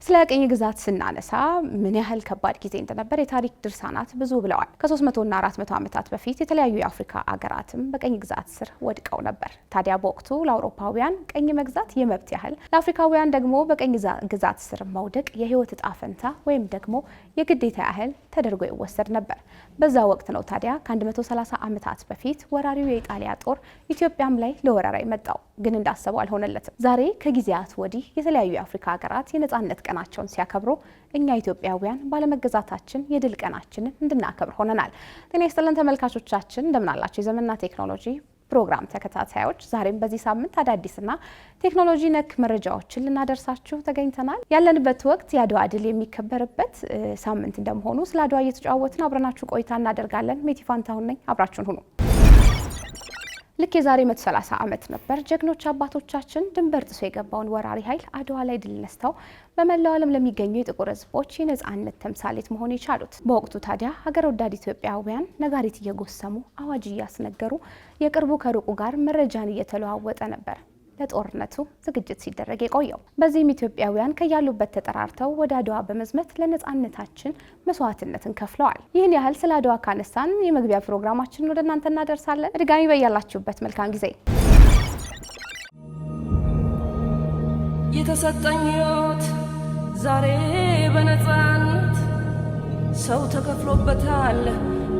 ስለ ቅኝ ግዛት ስናነሳ ምን ያህል ከባድ ጊዜ እንደነበር የታሪክ ድርሳናት ብዙ ብለዋል። ከ300 እና 400 ዓመታት በፊት የተለያዩ የአፍሪካ አገራትም በቅኝ ግዛት ስር ወድቀው ነበር። ታዲያ በወቅቱ ለአውሮፓውያን ቅኝ መግዛት የመብት ያህል ለአፍሪካውያን ደግሞ በቅኝ ግዛት ስር መውደቅ የህይወት ዕጣ ፈንታ ወይም ደግሞ የግዴታ ያህል ተደርጎ ይወሰድ ነበር። በዛ ወቅት ነው ታዲያ ከ130 ዓመታት በፊት ወራሪው የኢጣሊያ ጦር ኢትዮጵያም ላይ ለወረራ የመጣው። ግን እንዳሰበው አልሆነለትም። ዛሬ ከጊዜያት ወዲህ የተለያዩ የአፍሪካ ሀገራት የነጻነት ቀናቸውን ሲያከብሩ እኛ ኢትዮጵያውያን ባለመገዛታችን የድል ቀናችንን እንድናከብር ሆነናል። ጤና ይስጥልን ተመልካቾቻችን፣ እንደምን አላችሁ? የዘመንና ቴክኖሎጂ ፕሮግራም ተከታታዮች፣ ዛሬም በዚህ ሳምንት አዳዲስና ቴክኖሎጂ ነክ መረጃዎችን ልናደርሳችሁ ተገኝተናል። ያለንበት ወቅት የአድዋ ድል የሚከበርበት ሳምንት እንደመሆኑ ስለ አድዋ እየተጫወትን አብረናችሁ ቆይታ እናደርጋለን። ሜቲ ፋንታሁን ነኝ፣ አብራችሁን ሁኑ። ልክ የዛሬ 130 ዓመት ነበር ጀግኖች አባቶቻችን ድንበር ጥሶ የገባውን ወራሪ ኃይል አድዋ ላይ ድል ነስተው በመላው ዓለም ለሚገኙ የጥቁር ሕዝቦች የነጻነት ተምሳሌት መሆን የቻሉት። በወቅቱ ታዲያ ሀገር ወዳድ ኢትዮጵያውያን ነጋሪት እየጎሰሙ አዋጅ እያስነገሩ የቅርቡ ከሩቁ ጋር መረጃን እየተለዋወጠ ነበር ለጦርነቱ ዝግጅት ሲደረግ የቆየው። በዚህም ኢትዮጵያውያን ከያሉበት ተጠራርተው ወደ አድዋ በመዝመት ለነጻነታችን መስዋዕትነትን ከፍለዋል። ይህን ያህል ስለ አድዋ ካነሳን የመግቢያ ፕሮግራማችንን ወደ እናንተ እናደርሳለን። ድጋሚ በያላችሁበት መልካም ጊዜ። የተሰጠኝ ሕይወት ዛሬ በነጻነት ሰው ተከፍሎበታል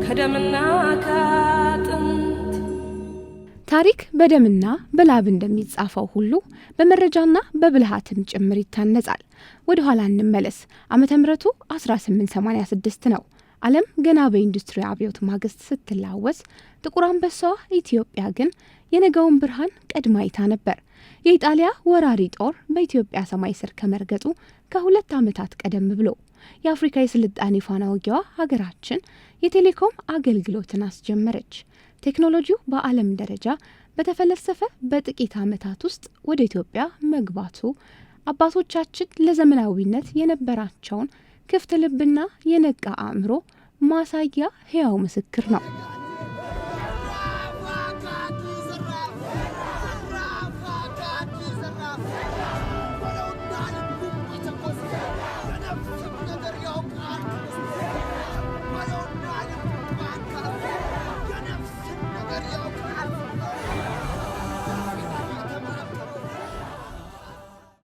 ከደምና ከአጥንት። ታሪክ በደምና በላብ እንደሚጻፈው ሁሉ በመረጃና በብልሃትም ጭምር ይታነጻል። ወደ ኋላ እንመለስ። ዓመተ ምህረቱ 1886 ነው። ዓለም ገና በኢንዱስትሪ አብዮት ማግስት ስትላወስ፣ ጥቁር አንበሳዋ ኢትዮጵያ ግን የነገውን ብርሃን ቀድማ አይታ ነበር። የኢጣሊያ ወራሪ ጦር በኢትዮጵያ ሰማይ ስር ከመርገጡ ከ2 ዓመታት ቀደም ብሎ የአፍሪካ የስልጣኔ ፋና ወጊያዋ ሀገራችን የቴሌኮም አገልግሎትን አስጀመረች። ቴክኖሎጂው በዓለም ደረጃ በተፈለሰፈ በጥቂት ዓመታት ውስጥ ወደ ኢትዮጵያ መግባቱ አባቶቻችን ለዘመናዊነት የነበራቸውን ክፍት ልብና የነቃ አእምሮ ማሳያ ሕያው ምስክር ነው።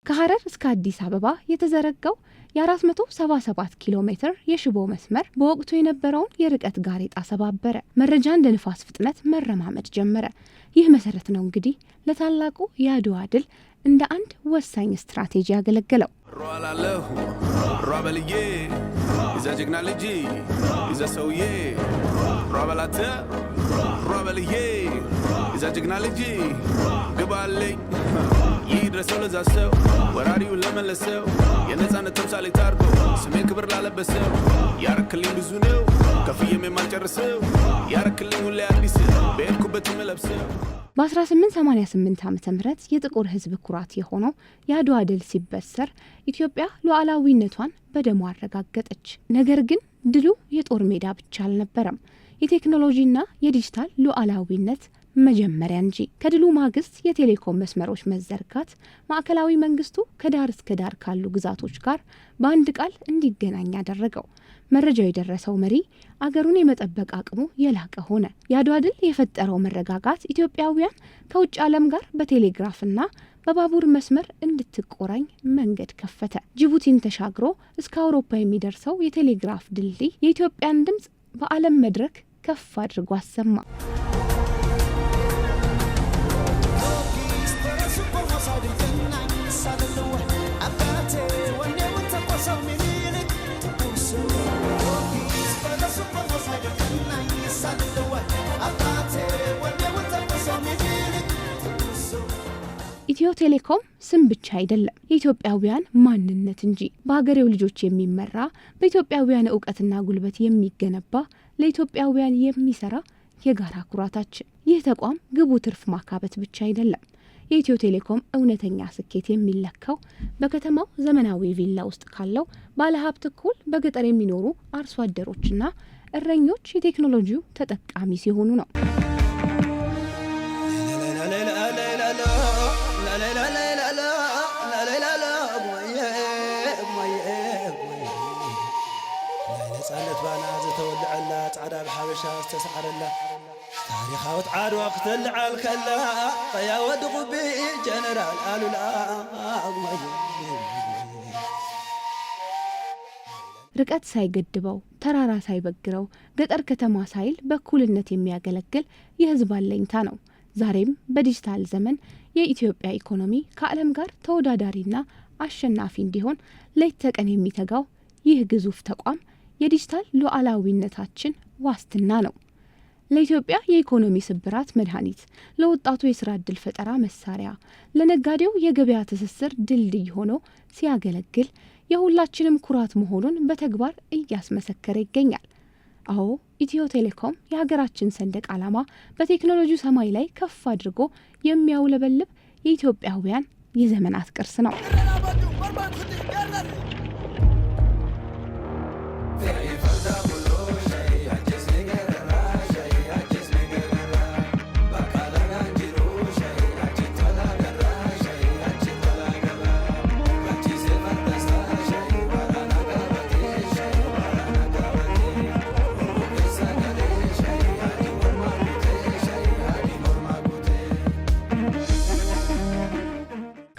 ከሐረር እስከ አዲስ አበባ የተዘረጋው የ477 ኪሎ ሜትር የሽቦ መስመር በወቅቱ የነበረውን የርቀት ጋሬጣ ሰባበረ። መረጃ እንደ ንፋስ ፍጥነት መረማመድ ጀመረ። ይህ መሰረት ነው እንግዲህ ለታላቁ የአድዋ ድል እንደ አንድ ወሳኝ ስትራቴጂ ያገለገለው። ሯበልዬ ይዘ ጀግና ልጅ ይዘ ሰውዬ ሯበላተ ሯበልዬ ይዘ ጀግና ልጅ ግባለኝ ይድረሰው ለዛ ሰው ወራሪውን ለመለሰው የነጻነት ተምሳሌት አድርጎ ስሜን ክብር ላለበሰው ያረክልኝ ብዙ ነው ከፍዬም የማልጨርሰው ያረክልኝ ሁሌ አዲስ በሄድኩበት የምለብሰው። በ1888 ዓ.ም የጥቁር ሕዝብ ኩራት የሆነው የአድዋ ድል ሲበሰር ኢትዮጵያ ሉዓላዊነቷን በደሟ አረጋገጠች። ነገር ግን ድሉ የጦር ሜዳ ብቻ አልነበረም፣ የቴክኖሎጂና የዲጂታል ሉዓላዊነት መጀመሪያ እንጂ። ከድሉ ማግስት የቴሌኮም መስመሮች መዘርጋት ማዕከላዊ መንግስቱ ከዳር እስከ ዳር ካሉ ግዛቶች ጋር በአንድ ቃል እንዲገናኝ ያደረገው። መረጃው የደረሰው መሪ አገሩን የመጠበቅ አቅሙ የላቀ ሆነ። የአድዋ ድል የፈጠረው መረጋጋት ኢትዮጵያውያን ከውጭ ዓለም ጋር በቴሌግራፍና በባቡር መስመር እንድትቆራኝ መንገድ ከፈተ። ጅቡቲን ተሻግሮ እስከ አውሮፓ የሚደርሰው የቴሌግራፍ ድልድይ የኢትዮጵያን ድምፅ በዓለም መድረክ ከፍ አድርጎ አሰማ። ኢትዮ ቴሌኮም ስም ብቻ አይደለም፣ የኢትዮጵያውያን ማንነት እንጂ። በሀገሬው ልጆች የሚመራ በኢትዮጵያውያን ዕውቀትና ጉልበት የሚገነባ ለኢትዮጵያውያን የሚሰራ የጋራ ኩራታችን። ይህ ተቋም ግቡ ትርፍ ማካበት ብቻ አይደለም። የኢትዮ ቴሌኮም እውነተኛ ስኬት የሚለካው በከተማው ዘመናዊ ቪላ ውስጥ ካለው ባለሀብት እኩል በገጠር የሚኖሩ አርሶ አደሮችና እረኞች የቴክኖሎጂው ተጠቃሚ ሲሆኑ ነው። الحبشة استسعرلا تاريخ عدوى قتل على الكلا يا ود غبي جنرال قالوا لا ርቀት ሳይገድበው ተራራ ሳይበግረው ገጠር ከተማ ሳይል በኩልነት የሚያገለግል የህዝብ አለኝታ ነው። ዛሬም በዲጂታል ዘመን የኢትዮጵያ ኢኮኖሚ ከዓለም ጋር ተወዳዳሪና አሸናፊ እንዲሆን ሌት ተቀን የሚተጋው ይህ ግዙፍ ተቋም የዲጂታል ሉዓላዊነታችን ዋስትና ነው። ለኢትዮጵያ የኢኮኖሚ ስብራት መድኃኒት፣ ለወጣቱ የስራ ዕድል ፈጠራ መሳሪያ፣ ለነጋዴው የገበያ ትስስር ድልድይ ሆኖ ሲያገለግል የሁላችንም ኩራት መሆኑን በተግባር እያስመሰከረ ይገኛል። አዎ ኢትዮ ቴሌኮም የሀገራችን ሰንደቅ ዓላማ በቴክኖሎጂ ሰማይ ላይ ከፍ አድርጎ የሚያውለበልብ የኢትዮጵያውያን የዘመናት ቅርስ ነው።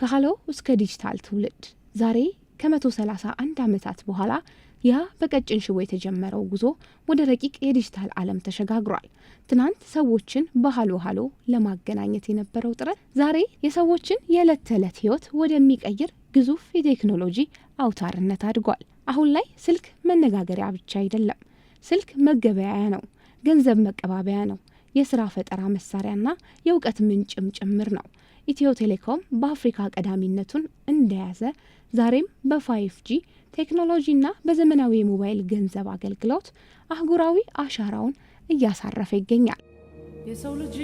ከሃሎ እስከ ዲጂታል ትውልድ ዛሬ ከ131 ዓመታት በኋላ ያ በቀጭን ሽቦ የተጀመረው ጉዞ ወደ ረቂቅ የዲጂታል ዓለም ተሸጋግሯል። ትናንት ሰዎችን በሃሎ ሃሎ ለማገናኘት የነበረው ጥረት ዛሬ የሰዎችን የዕለት ተዕለት ህይወት ወደሚቀይር ግዙፍ የቴክኖሎጂ አውታርነት አድጓል። አሁን ላይ ስልክ መነጋገሪያ ብቻ አይደለም፣ ስልክ መገበያያ ነው፣ ገንዘብ መቀባበያ ነው፣ የስራ ፈጠራ መሳሪያና የእውቀት ምንጭም ጭምር ነው። ኢትዮ ቴሌኮም በአፍሪካ ቀዳሚነቱን እንደያዘ ዛሬም በ5G ቴክኖሎጂና በዘመናዊ የሞባይል ገንዘብ አገልግሎት አህጉራዊ አሻራውን እያሳረፈ ይገኛል። የሰው ልጅ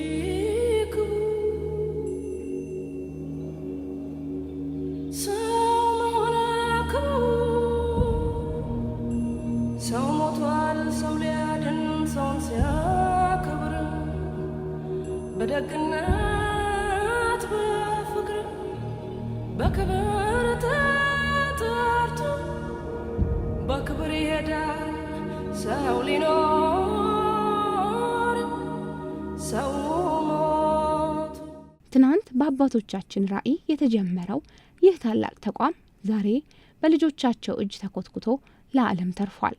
ሰው ሞቷል፣ ሰው ሊያድን ሰውን ሲያከብር በደግነት በፍቅር በክብር ተጠርቶ በክብር ይሄዳል ሰው ሊኖር ሰው ሞቱ። ትናንት በአባቶቻችን ራዕይ የተጀመረው ይህ ታላቅ ተቋም ዛሬ በልጆቻቸው እጅ ተኮትኩቶ ለዓለም ተርፏል።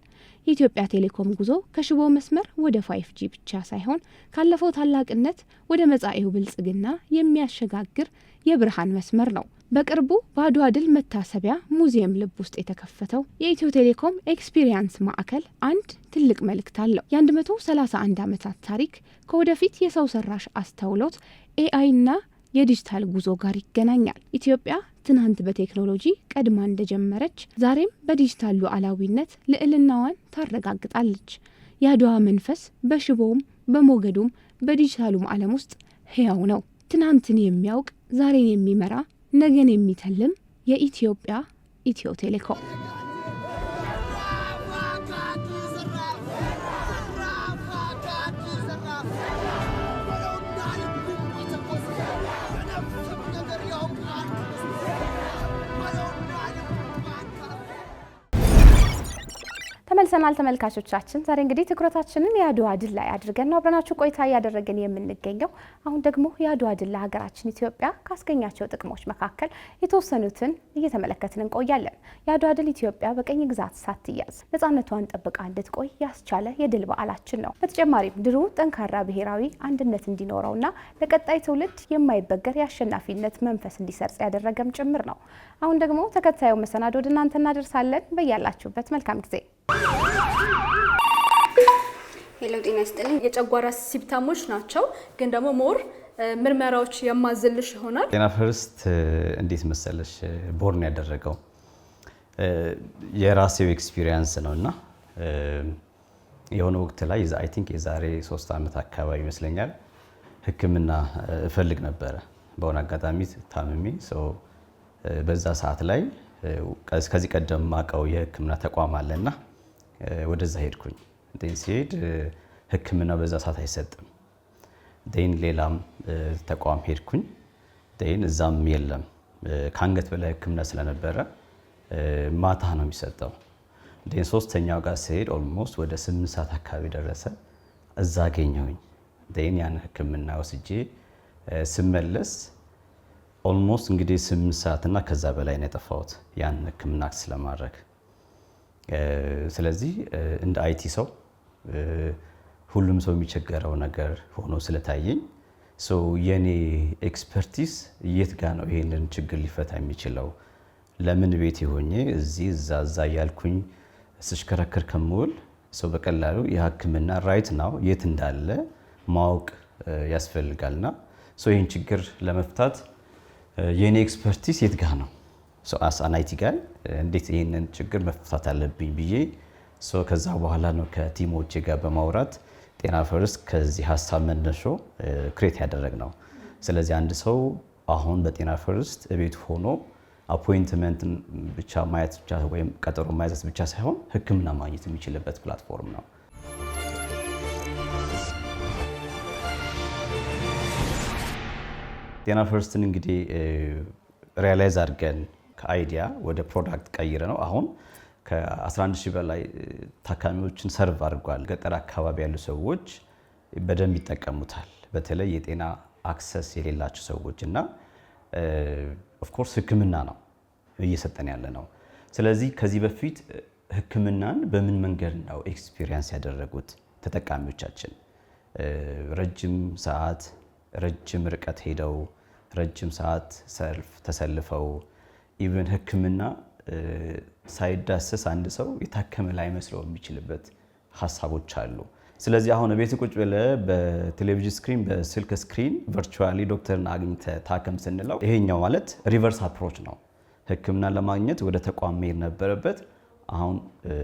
የኢትዮጵያ ቴሌኮም ጉዞ ከሽቦ መስመር ወደ 5G ብቻ ሳይሆን ካለፈው ታላቅነት ወደ መጻኤው ብልጽግና የሚያሸጋግር የብርሃን መስመር ነው። በቅርቡ በአድዋ ድል መታሰቢያ ሙዚየም ልብ ውስጥ የተከፈተው የኢትዮ ቴሌኮም ኤክስፒሪየንስ ማዕከል አንድ ትልቅ መልእክት አለው። የ131 ዓመታት ታሪክ ከወደፊት የሰው ሰራሽ አስተውሎት ኤአይና የዲጂታል ጉዞ ጋር ይገናኛል። ኢትዮጵያ ትናንት በቴክኖሎጂ ቀድማ እንደጀመረች ዛሬም በዲጂታል ሉዓላዊነት ልዕልናዋን ታረጋግጣለች። የአድዋ መንፈስ በሽቦውም በሞገዱም በዲጂታሉም ዓለም ውስጥ ሕያው ነው። ትናንትን የሚያውቅ ዛሬን የሚመራ ነገን የሚተልም የኢትዮጵያ ኢትዮ ቴሌኮም። ተመልሰናል ተመልካቾቻችን። ዛሬ እንግዲህ ትኩረታችንን የአድዋ ድል ላይ አድርገን ነው አብረናችሁ ቆይታ እያደረግን የምንገኘው። አሁን ደግሞ የአድዋ ድል ለሀገራችን ኢትዮጵያ ካስገኛቸው ጥቅሞች መካከል የተወሰኑትን እየተመለከትን እንቆያለን። የአድዋ ድል ኢትዮጵያ በቀኝ ግዛት ሳትያዝ ነፃነቷን ጠብቃ እንድትቆይ ያስቻለ የድል በዓላችን ነው። በተጨማሪም ድሉ ጠንካራ ብሔራዊ አንድነት እንዲኖረውና ለቀጣይ ትውልድ የማይበገር የአሸናፊነት መንፈስ እንዲሰርጽ ያደረገም ጭምር ነው። አሁን ደግሞ ተከታዩ መሰናዶ ወደ እናንተ እናደርሳለን። በያላችሁበት መልካም ጊዜ። ሄሎ ጤና ይስጥልኝ። የጨጓራ ሲምፕተሞች ናቸው፣ ግን ደግሞ ሞር ምርመራዎች የማዝልሽ ይሆናል። ጤና ፈርስት እንዴት መሰለሽ ቦርን ያደረገው የራሴው ኤክስፒሪየንስ ነውና የሆነ ወቅት ላይ አይ ቲንክ የዛሬ 3 ዓመት አካባቢ ይመስለኛል ሕክምና እፈልግ ነበረ። በሆነ አጋጣሚ ታምሜ በዛ ሰዓት ላይ ከዚህ ቀደም ማቀው የሕክምና ተቋም አለና ወደዛ ሄድኩኝ። ሲሄድ ሕክምና በዛ ሰዓት አይሰጥም። ሌላም ተቋም ሄድኩኝ። እዛም የለም። ከአንገት በላይ ሕክምና ስለነበረ ማታ ነው የሚሰጠው። ሶስተኛው ጋር ሲሄድ ኦልሞስት ወደ 8 ሰዓት አካባቢ ደረሰ። እዛ አገኘሁኝ። ያን ህክምና ወስጄ ስመለስ ኦልሞስት እንግዲህ 8 ሰዓትና ከዛ በላይ ነው የጠፋሁት ያን ህክምና አክሰስ ለማድረግ። ስለዚህ እንደ አይቲ ሰው ሁሉም ሰው የሚቸገረው ነገር ሆኖ ስለታየኝ የኔ ኤክስፐርቲስ የት ጋ ነው ይሄንን ችግር ሊፈታ የሚችለው? ለምን ቤት ሆኜ እዚህ እዛ እያልኩኝ ስሽከረከር ከምውል በቀላሉ የህክምና ራይት ነው የት እንዳለ ማወቅ ያስፈልጋልና ይህን ችግር ለመፍታት የኔ ኤክስፐርቲስ የት ጋ ነው? አን አይቲ ጋይ እንዴት ይህንን ችግር መፍታት አለብኝ ብዬ ከዛ በኋላ ነው ከቲሞቼ ጋር በማውራት ጤና ፈርስት ከዚህ ሀሳብ መነሾ ክሬት ያደረግ ነው። ስለዚህ አንድ ሰው አሁን በጤና ፈርስት ቤት ሆኖ አፖይንትመንት ብቻ ማየት ብቻ ወይም ቀጠሮ ማየት ብቻ ሳይሆን ህክምና ማግኘት የሚችልበት ፕላትፎርም ነው። ጤና ፈርስትን እንግዲህ ሪያላይዝ አድርገን ከአይዲያ ወደ ፕሮዳክት ቀይረ ነው አሁን ከ11000 በላይ ታካሚዎችን ሰርቭ አድርጓል። ገጠር አካባቢ ያሉ ሰዎች በደንብ ይጠቀሙታል። በተለይ የጤና አክሰስ የሌላቸው ሰዎች እና ኦፍኮርስ ህክምና ነው እየሰጠን ያለ ነው። ስለዚህ ከዚህ በፊት ህክምናን በምን መንገድ ነው ኤክስፒሪየንስ ያደረጉት ተጠቃሚዎቻችን? ረጅም ሰዓት ረጅም ርቀት ሄደው ረጅም ሰዓት ሰልፍ ተሰልፈው ኢቨን ህክምና ሳይዳሰስ አንድ ሰው የታከመ ላይመስለው የሚችልበት ሀሳቦች አሉ። ስለዚህ አሁን ቤት ቁጭ ብለህ በቴሌቪዥን ስክሪን በስልክ ስክሪን ቨርቹዋሊ ዶክተርን አግኝተህ ታከም ስንለው ይሄኛው ማለት ሪቨርስ አፕሮች ነው። ህክምና ለማግኘት ወደ ተቋም መሄድ ነበረበት። አሁን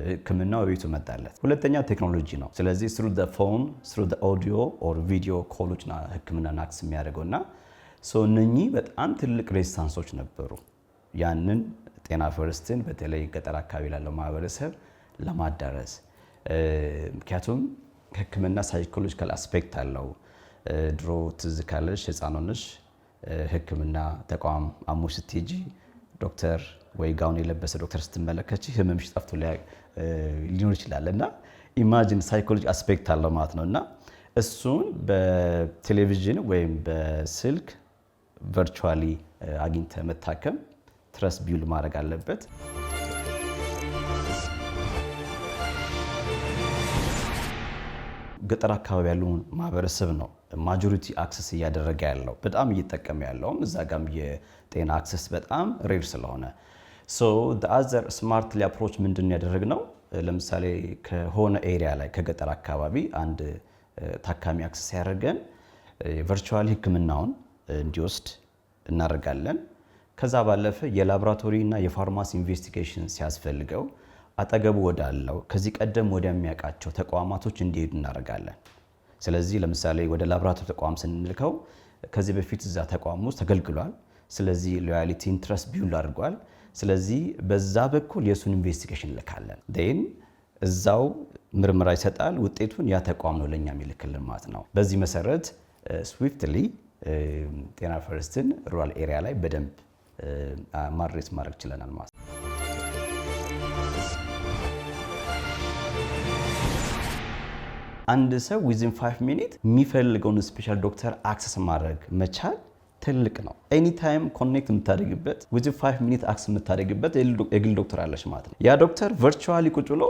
ህክምናው በቤቱ መጣለት። ሁለተኛ ቴክኖሎጂ ነው። ስለዚህ through the phone through the audio or video ኮሎች ህክምናን አክሰስ የሚያደርገውና እነኚህ በጣም ትልቅ ሬዚስታንሶች ነበሩ። ያንን ጤና ፈርስትን በተለይ ገጠር አካባቢ ላለው ማህበረሰብ ለማዳረስ ምክንያቱም ህክምና ሳይኮሎጂካል አስፔክት አለው። ድሮ ትዝ ካለሽ ህፃን ሆነሽ ህክምና ተቋም አሞሽ ስትሄጂ ዶክተር ወይ ጋውን የለበሰ ዶክተር ስትመለከች ህመምሽ ጠፍቶ ሊሆን ይችላል እና ኢማጂን ሳይኮሎጂ አስፔክት አለው ማለት ነው እና እሱን በቴሌቪዥን ወይም በስልክ ቨርቹዋሊ አግኝተ መታከም ትረስት ቢውል ማድረግ አለበት። ገጠር አካባቢ ያለውን ማህበረሰብ ነው ማጆሪቲ አክሰስ እያደረገ ያለው በጣም እየተጠቀመ ያለውም እዛ ጋም የጤና አክሰስ በጣም ሬር ስለሆነ the other smartly approach ምንድን ያደረግነው ለምሳሌ ከሆነ ኤሪያ ላይ ከገጠር አካባቢ አንድ ታካሚ አክሰስ ያደርገን ቨርቹዋሊ ህክምናውን እንዲወስድ እናደርጋለን። ከዛ ባለፈ የላቦራቶሪ እና የፋርማሲ ኢንቨስቲጌሽን ሲያስፈልገው አጠገቡ ወዳለው ከዚህ ቀደም ወደሚያውቃቸው ተቋማቶች እንዲሄዱ እናደርጋለን። ስለዚህ ለምሳሌ ወደ ላቦራቶሪ ተቋም ስንልከው ከዚህ በፊት እዛ ተቋም ውስጥ ተገልግሏል። ስለዚህ ሎያሊቲ ኢንትረስት ቢውል አድርጓል። ስለዚህ በዛ በኩል የሱን ኢንቨስቲጌሽን ልካለን ዴን እዛው ምርመራ ይሰጣል። ውጤቱን ያ ተቋም ነው ለኛ የሚልክልን ማለት ነው። በዚህ መሰረት ስዊፍትሊ ጤና ፈርስትን ሩራል ኤሪያ ላይ በደንብ ማድረስ ማድረግ ችለናል ማለት ነው። አንድ ሰው ዊዝን 5 ሚኒት የሚፈልገውን ስፔሻል ዶክተር አክሰስ ማድረግ መቻል ትልቅ ነው። ኤኒ ታይም ኮኔክት የምታደርግበት ዊዝን 5 ሚኒት አክሰስ የምታደርግበት የግል ዶክተር አለሽ ማለት ነው። ያ ዶክተር ቨርቹዋሊ ቁጭ ብሎ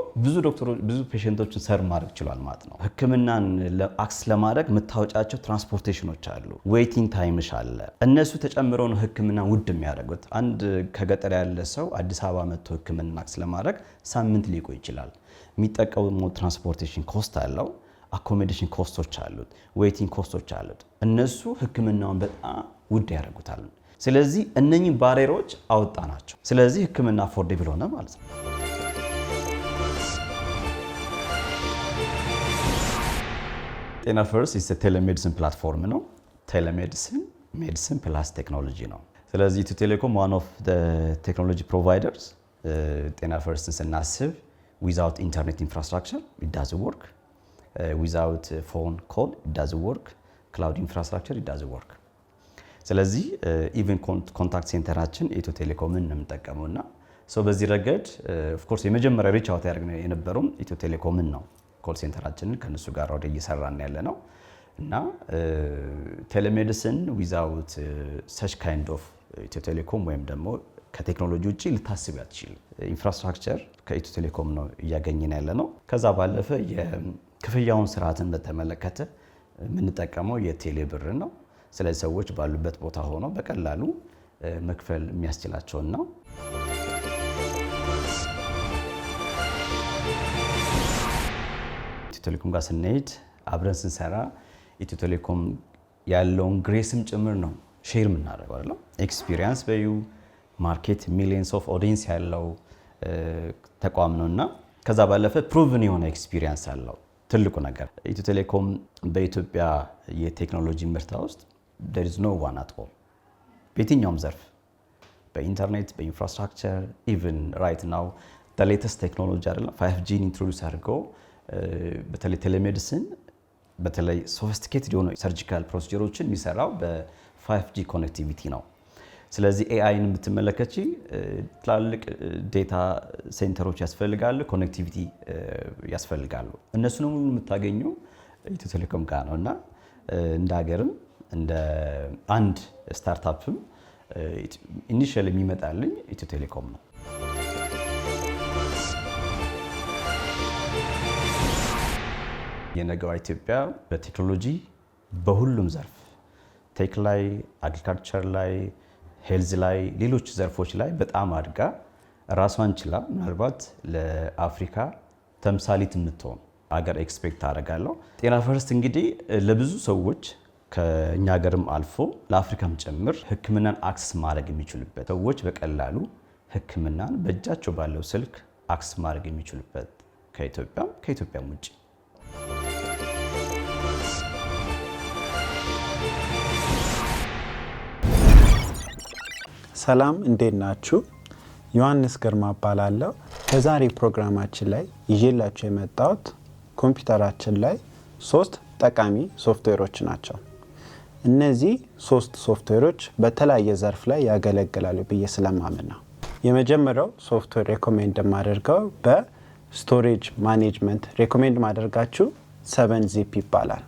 ብዙ ፔሸንቶችን ሰርቭ ማድረግ ችሏል ማለት ነው። ህክምናን አክሰስ ለማድረግ የምታወጫቸው ትራንስፖርቴሽኖች አሉ፣ ዌይቲንግ ታይምሽ አለ። እነሱ ተጨምረው ነው ህክምና ውድ የሚያደርጉት። አንድ ከገጠር ያለ ሰው አዲስ አበባ መጥቶ ህክምና አክሰስ ለማድረግ ሳምንት ሊቆይ ይችላል። የሚጠቀመው ትራንስፖርቴሽን ኮስት አለው፣ አኮሞዴሽን ኮስቶች አሉት፣ ዌይቲንግ ኮስቶች አሉት። እነሱ ህክምናውን በጣም ውድ ያደርጉታል። ስለዚህ እነኚህ ባሪየሮች አወጣ ናቸው። ስለዚህ ህክምና አፎርዴብል ሆነ ማለት ነው። ጤና ፈርስት ኢዝ ቴሌሜዲሲን ፕላትፎርም ነው። ሜዲሲን ፕላስ ቴክኖሎጂ ነው። ስለዚህ ኢትዮ ቴሌኮም ዋን ኦፍ ቴክኖሎጂ ፕሮቫይደርስ ጤና ፈርስትን ስናስብ ዊዛውት ኢንተርኔት ኢንፍራስትራክቸር ኢት ዳዝንት ወርክ ዊዛውት ፎን ኮል ኢት ዳዝንት ወርክ ክላውድ ኢንፍራስትራክቸር ኢት ዳዝንት ወርክ። ስለዚህ ኢቨን ኮንታክት ሴንተራችን ኢትዮ ቴሌኮምን ነው የምንጠቀመው እና በዚህ ረገድ ኦፍኮርስ የመጀመሪያ ሪች አውት ያደርግ የነበረውም ኢትዮ ቴሌኮምን ነው። ኮል ሴንተራችንን ከነሱ ጋር ወደ እየሰራን ያለ ነው እና ቴሌሜዲሲን ዊዛውት ሰች ካይንድ ኦፍ ኢትዮ ቴሌኮም ወይም ደግሞ ከቴክኖሎጂ ውጪ ልታስብ ያትችል ኢንፍራስትራክቸር ከኢትዮ ቴሌኮም ነው እያገኘን ያለ ነው። ከዛ ባለፈ የክፍያውን ስርዓትን በተመለከተ የምንጠቀመው የቴሌ ብር ነው። ስለዚህ ሰዎች ባሉበት ቦታ ሆነው በቀላሉ መክፈል የሚያስችላቸውን ነው። ኢትዮ ቴሌኮም ጋር ስንሄድ አብረን ስንሰራ ኢትዮ ቴሌኮም ያለውን ግሬስም ጭምር ነው ሼር የምናደርገው አይደል? ኤክስፒሪየንስ በዩ ማርኬት ሚሊየንስ ኦፍ ኦዲየንስ ያለው ተቋም ነውና ከዛ ባለፈ ፕሩቭን የሆነ ኤክስፒሪየንስ አለው። ትልቁ ነገር ኢትዮ ቴሌኮም በኢትዮጵያ የቴክኖሎጂ ምርታ ውስጥ there is no one at all በየትኛውም ዘርፍ በኢንተርኔት በኢንፍራስትራክቸር ኢቭን ራይት ናው the latest ቴክኖሎጂ አይደለም 5G ኢንትሮዱስ አድርገው በተለይ ቴሌሜዲሲን በተለይ ሶፊስቲኬትድ የሆኑ ሰርጂካል ፕሮሲጀሮችን የሚሰራው በ5G ኮኔክቲቪቲ ነው። ስለዚህ ኤአይን የምትመለከቺ ትላልቅ ዴታ ሴንተሮች ያስፈልጋሉ፣ ኮኔክቲቪቲ ያስፈልጋሉ። እነሱንም ሁሉ የምታገኙ ኢትዮ ቴሌኮም ጋር ነውና እንደ ሀገርም እንደ አንድ ስታርታፕም ኢኒሺያሊ የሚመጣልኝ ኢትዮ ቴሌኮም ነው። የነገዋ ኢትዮጵያ በቴክኖሎጂ በሁሉም ዘርፍ ቴክ ላይ፣ አግሪካልቸር ላይ፣ ሄልዝ ላይ፣ ሌሎች ዘርፎች ላይ በጣም አድጋ ራሷን ችላ ምናልባት ለአፍሪካ ተምሳሌት የምትሆን አገር ኤክስፔክት አደርጋለሁ። ጤና ፈርስት እንግዲህ ለብዙ ሰዎች ከኛ ሀገርም አልፎ ለአፍሪካም ጭምር ሕክምናን አክሰስ ማድረግ የሚችሉበት ሰዎች በቀላሉ ሕክምናን በእጃቸው ባለው ስልክ አክሰስ ማድረግ የሚችሉበት ከኢትዮጵያም ውጭ ሰላም እንዴት ናችሁ? ዮሐንስ ግርማ እባላለሁ። በዛሬ ፕሮግራማችን ላይ ይዤላችሁ የመጣሁት ኮምፒውተራችን ላይ 3 ጠቃሚ ሶፍትዌሮች ናቸው። እነዚህ 3 ሶፍትዌሮች በተለያየ ዘርፍ ላይ ያገለግላሉ ብዬ ስለማምን ነው። የመጀመሪያው ሶፍትዌር ሬኮሜንድ ማደርገው በስቶሬጅ ማኔጅመንት ሬኮሜንድ ማደርጋችሁ 7zip ይባላል።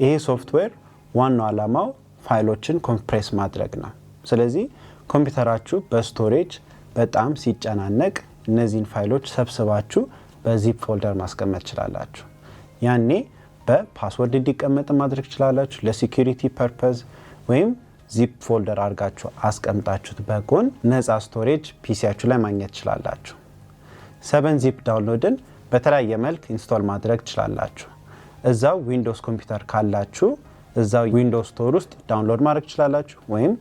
ይሄ ሶፍትዌር ዋናው ዓላማው ፋይሎችን ኮምፕሬስ ማድረግ ነው። ስለዚህ ኮምፒውተራችሁ በስቶሬጅ በጣም ሲጨናነቅ እነዚህን ፋይሎች ሰብስባችሁ በዚፕ ፎልደር ማስቀመጥ ትችላላችሁ። ያኔ በፓስወርድ እንዲቀመጥ ማድረግ ትችላላችሁ። ለሴኩሪቲ ፐርፐዝ ወይም ዚፕ ፎልደር አድርጋችሁ አስቀምጣችሁት በጎን ነፃ ስቶሬጅ ፒሲያችሁ ላይ ማግኘት ትችላላችሁ። 7zip ዳውንሎድን በተለያየ መልክ ኢንስቶል ማድረግ ትችላላችሁ። እዛው ዊንዶውስ ኮምፒውተር ካላችሁ እዛው ዊንዶውስ ስቶር ውስጥ ዳውንሎድ ማድረግ ትችላላችሁ ወይም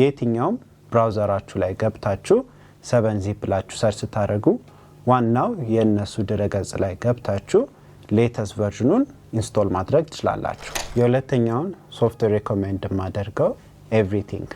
የትኛውም ብራውዘራችሁ ላይ ገብታችሁ 7zip ብላችሁ ሰርች ስታደርጉ ዋናው የነሱ ድረገጽ ላይ ገብታችሁ ሌተስት ቨርዥኑን ኢንስቶል ማድረግ ትችላላችሁ። የሁለተኛውን ሶፍትዌር ሬኮሜንድ ማደርገው ኤቭሪቲንግ።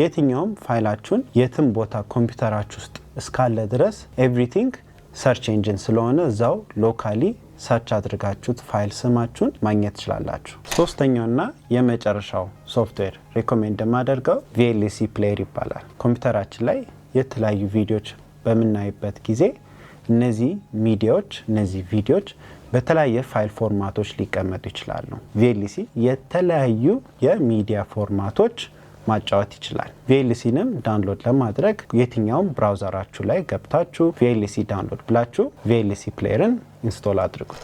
የትኛውም ፋይላችሁን የትም ቦታ ኮምፒውተራችሁ ውስጥ እስካለ ድረስ ኤቭሪቲንግ ሰርች ኢንጂን ስለሆነ እዛው ሎካሊ ሰርች አድርጋችሁት ፋይል ስማችሁን ማግኘት ትችላላችሁ። ሶስተኛውና የመጨረሻው ሶፍትዌር ሬኮሜንድ ማደርገው VLC ፕሌየር ይባላል። ኮምፒውተራችን ላይ የተለያዩ ቪዲዮዎች በምናይበት ጊዜ እነዚህ ቪዲዮዎች በተለያየ ፋይል ፎርማቶች ሊቀመጡ ይችላሉ። VLC የተለያዩ የሚዲያ ፎርማቶች ማጫወት ይችላል። VLCንም ዳውንሎድ ለማድረግ የትኛውም ብራውዘራችሁ ላይ ገብታችሁ VLC ዳውንሎድ ብላችሁ VLC ፕሌየርን ኢንስቶል አድርጉት።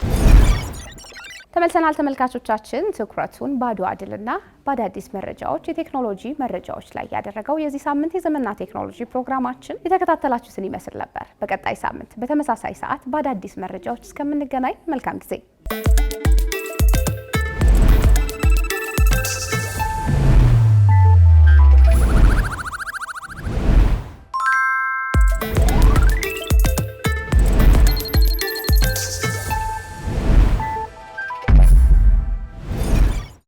ተመልሰናል ተመልካቾቻችን። ትኩረቱን በአድዋ ድልና በአዳዲስ መረጃዎች የቴክኖሎጂ መረጃዎች ላይ ያደረገው የዚህ ሳምንት የዘመንና ቴክኖሎጂ ፕሮግራማችን የተከታተላችሁትን ይመስል ነበር። በቀጣይ ሳምንት በተመሳሳይ ሰዓት በአዳዲስ መረጃዎች እስከምንገናኝ መልካም ጊዜ